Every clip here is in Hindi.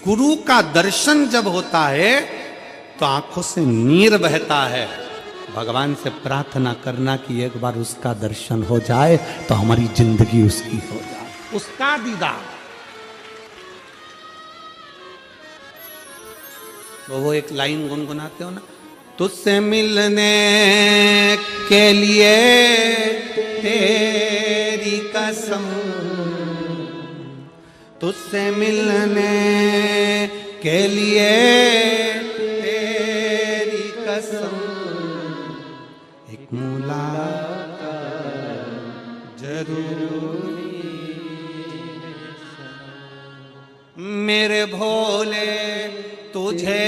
गुरु का दर्शन जब होता है तो आंखों से नीर बहता है। भगवान से प्रार्थना करना कि एक बार उसका दर्शन हो जाए तो हमारी जिंदगी उसकी हो जाए, उसका दीदार। वो एक लाइन गुनगुनाते हो ना, तुझसे मिलने के लिए तेरी कसम, तुझसे मिलने के लिए तेरी कसम, एक मुलाकात जरूरी मेरे भोले तुझे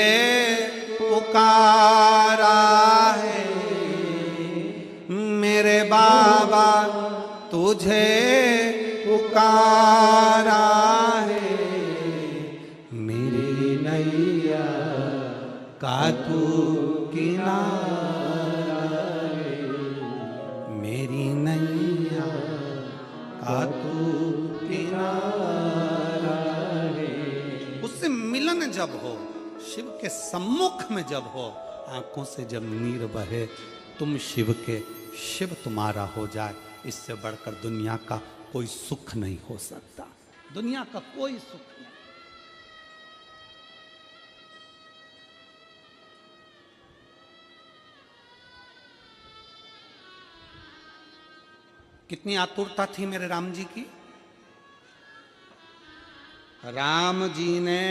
पुकारा है, मेरे बाबा तुझे पुकारा है, मेरी नैया का तू किनारा है, मेरी नैया का तू किनारा है। उससे मिलन जब हो, शिव के सम्मुख में जब हो, आंखों से जब नीर बहे, तुम शिव के, शिव तुम्हारा हो जाए, इससे बढ़कर दुनिया का कोई सुख नहीं हो सकता, दुनिया का कोई सुख नहीं। कितनी आतुरता थी मेरे राम जी की। राम जी ने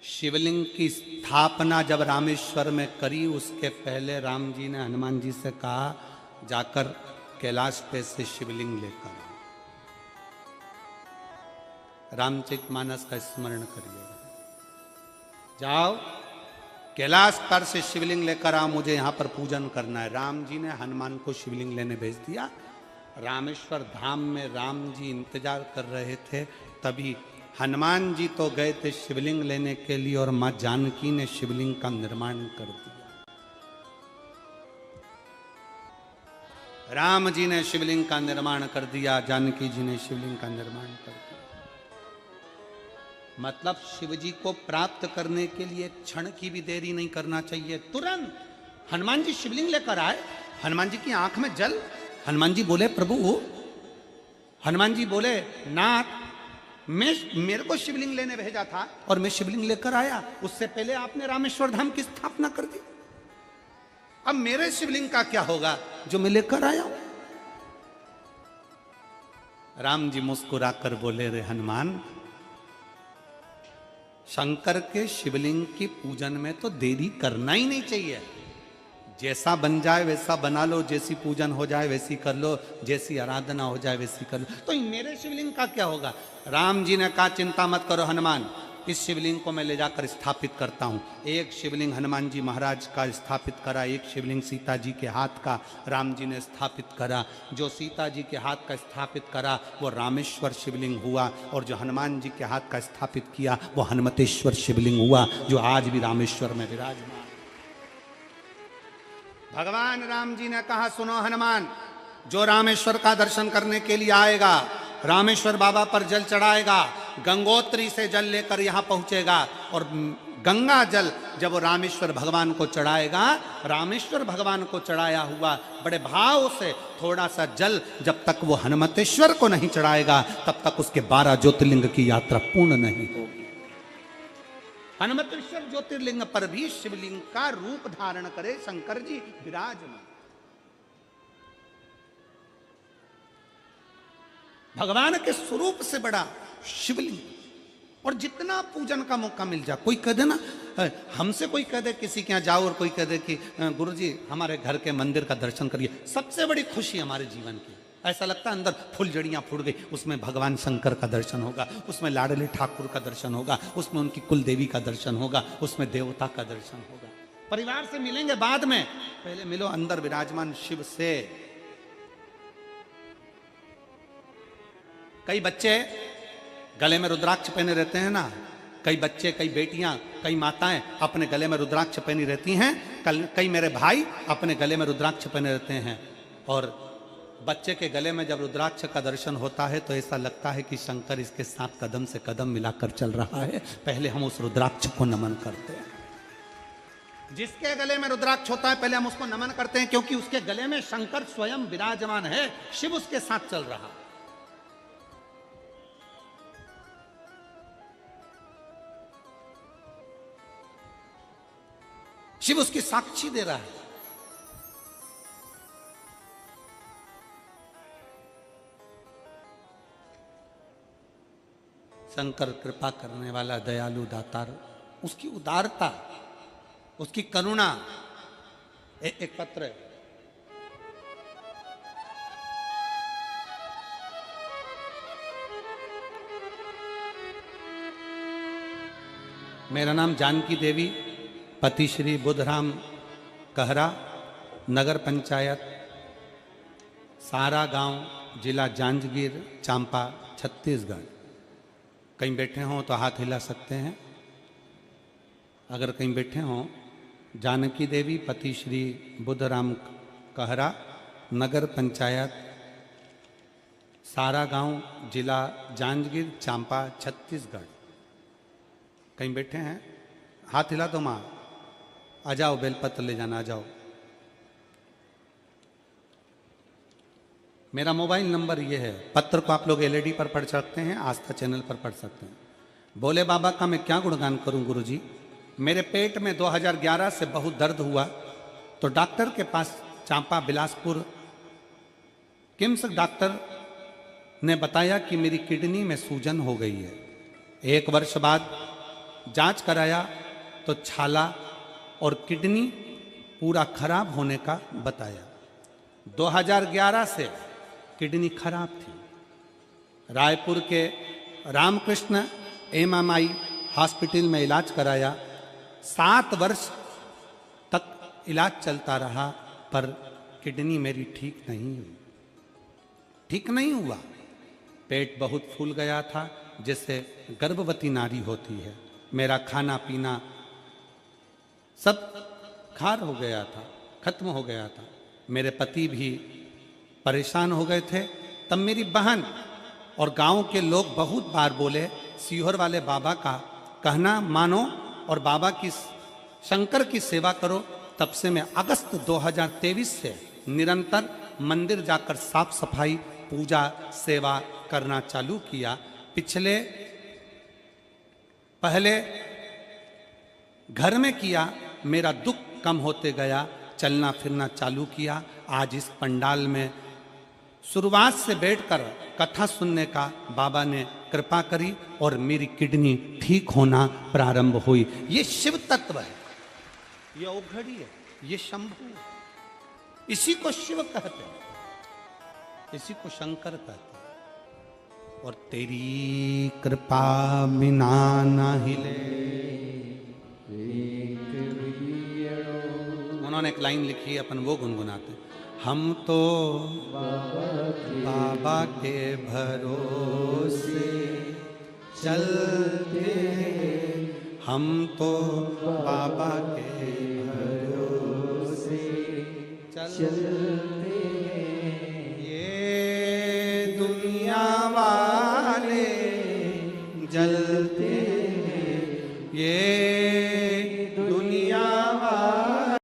शिवलिंग की स्थापना जब रामेश्वर में करी, उसके पहले राम जी ने हनुमान जी से कहा जाकर कैलाश पे से शिवलिंग लेकर आओ। रामचरितमानस का स्मरण करिएगा, जाओ कैलाश पर से शिवलिंग लेकर आओ, मुझे यहां पर पूजन करना है। राम जी ने हनुमान को शिवलिंग लेने भेज दिया। रामेश्वर धाम में राम जी इंतजार कर रहे थे, तभी हनुमान जी तो गए थे शिवलिंग लेने के लिए और मां जानकी ने शिवलिंग का निर्माण कर दिया। राम जी ने शिवलिंग का निर्माण कर दिया, जानकी जी ने शिवलिंग का निर्माण कर दिया। मतलब शिव जी को प्राप्त करने के लिए क्षण की भी देरी नहीं करना चाहिए, तुरंत हनुमान जी शिवलिंग लेकर आए। हनुमान जी की आंख में जल। हनुमान जी बोले प्रभु, हनुमान जी बोले नाथ, मेरे को शिवलिंग लेने भेजा था और मैं शिवलिंग लेकर आया, उससे पहले आपने रामेश्वर धाम की स्थापना कर दी। अब मेरे शिवलिंग का क्या होगा जो मैं लेकर आया हूं। राम जी मुस्कुराकर बोले, रे हनुमान, शंकर के शिवलिंग की पूजन में तो देरी करना ही नहीं चाहिए। जैसा बन जाए वैसा बना लो, जैसी पूजन हो जाए वैसी कर लो, जैसी आराधना हो जाए वैसी कर लो, तो मेरे शिवलिंग का क्या होगा। राम जी ने कहा चिंता मत करो हनुमान, इस शिवलिंग को मैं ले जाकर स्थापित करता हूँ। एक शिवलिंग हनुमान जी महाराज का स्थापित करा, एक शिवलिंग सीता जी के हाथ का राम जी ने स्थापित करा। जो सीता जी के हाथ का स्थापित करा वो रामेश्वर शिवलिंग हुआ, और जो हनुमान जी के हाथ का स्थापित किया वो हनुमतेश्वर शिवलिंग हुआ, जो आज भी रामेश्वर में विराजमान। भगवान राम जी ने कहा, सुनो हनुमान, जो रामेश्वर का दर्शन करने के लिए आएगा, रामेश्वर बाबा पर जल चढ़ाएगा, गंगोत्री से जल लेकर यहां पहुंचेगा, और गंगा जल जब वो रामेश्वर भगवान को चढ़ाएगा, रामेश्वर भगवान को चढ़ाया हुआ बड़े भाव से थोड़ा सा जल जब तक वो हनुमतेश्वर को नहीं चढ़ाएगा, तब तक उसके 12 ज्योतिर्लिंग की यात्रा पूर्ण नहीं होगी। हनुमतेश्वर ज्योतिर्लिंग पर भी शिवलिंग का रूप धारण करे शंकर जी विराजमान। भगवान के स्वरूप से बड़ा शिवलिंग, और जितना पूजन का मौका मिल जाए, कोई कह दे ना, हमसे कोई कह दे किसी के यहाँ जाओ और कोई कह दे कि गुरुजी हमारे घर के मंदिर का दर्शन करिए, सबसे बड़ी खुशी हमारे जीवन की। ऐसा लगता है अंदर फुलझड़ियां फूट गई, उसमें भगवान शंकर का दर्शन होगा, उसमें लाडले ठाकुर का दर्शन होगा, उसमें उनकी कुल देवी का दर्शन होगा, उसमें देवता का दर्शन होगा। परिवार से मिलेंगे बाद में, पहले मिलो अंदर विराजमान शिव से। कई बच्चे गले में रुद्राक्ष पहने रहते हैं ना, कई बच्चे, कई बेटियां, कई माताएं अपने गले में रुद्राक्ष पहनी रहती हैं, कई मेरे भाई अपने गले में रुद्राक्ष पहने रहते हैं, और बच्चे के गले में जब रुद्राक्ष का दर्शन होता है तो ऐसा लगता है कि शंकर इसके साथ कदम से कदम मिलाकर चल रहा है। पहले हम उस रुद्राक्ष को नमन करते हैं। जिसके गले में रुद्राक्ष होता है पहले हम उसको नमन करते हैं, क्योंकि उसके गले में शंकर स्वयं विराजमान है, शिव उसके साथ चल रहा है। शिव उसकी साक्षी दे रहा है। शंकर कृपा करने वाला, दयालु, दातार, उसकी उदारता, उसकी करुणा। एक पत्र है, मेरा नाम जानकी देवी, पति श्री बुद्धराम कहरा, नगर पंचायत सारा गांव, जिला जांजगीर चांपा, छत्तीसगढ़। कहीं बैठे हों तो हाथ हिला सकते हैं। अगर कहीं बैठे हों, जानकी देवी, पति श्री बुद्धराम कहरा, नगर पंचायत सारा गांव, जिला जांजगीर चांपा, छत्तीसगढ़। कहीं बैठे हैं, हाथ हिला दो माँ। आ जाओ, बेलपत्र ले जाना, आ जाओ। मेरा मोबाइल नंबर ये है। पत्र को आप लोग एलईडी पर पढ़ सकते हैं, आस्था चैनल पर पढ़ सकते हैं। भोले बाबा का मैं क्या गुणगान करूं गुरुजी। मेरे पेट में 2011 से बहुत दर्द हुआ तो डॉक्टर के पास चांपा बिलासपुर किम्स डॉक्टर ने बताया कि मेरी किडनी में सूजन हो गई है। 1 वर्ष बाद जांच कराया तो छाला और किडनी पूरा खराब होने का बताया। 2011 से किडनी खराब थी। रायपुर के रामकृष्ण एमएमआई हॉस्पिटल में इलाज कराया। 7 वर्ष तक इलाज चलता रहा पर किडनी मेरी ठीक नहीं हुई, ठीक नहीं हुआ। पेट बहुत फूल गया था, जिससे गर्भवती नारी होती है। मेरा खाना पीना सब खार हो गया था, खत्म हो गया था। मेरे पति भी परेशान हो गए थे। तब मेरी बहन और गांव के लोग बहुत बार बोले, सीहोर वाले बाबा का कहना मानो और बाबा की, शंकर की सेवा करो। तब से मैं अगस्त 2023 से निरंतर मंदिर जाकर साफ सफाई, पूजा, सेवा करना चालू किया। पहले घर में किया, मेरा दुख कम होते गया, चलना फिरना चालू किया। आज इस पंडाल में शुरुआत से बैठकर कथा सुनने का बाबा ने कृपा करी और मेरी किडनी ठीक होना प्रारंभ हुई। ये शिव तत्व है, ये औघड़ी है, ये शंभु है। इसी को शिव कहते हैं, इसी को शंकर कहते हैं। और तेरी कृपा बिना न हिले। उन्होंने एक लाइन लिखी, अपन वो गुनगुनाते। हम तो बाबा के भरोसे चलते, हम तो बाबा के भरोसे चलते। ये दुनिया वाले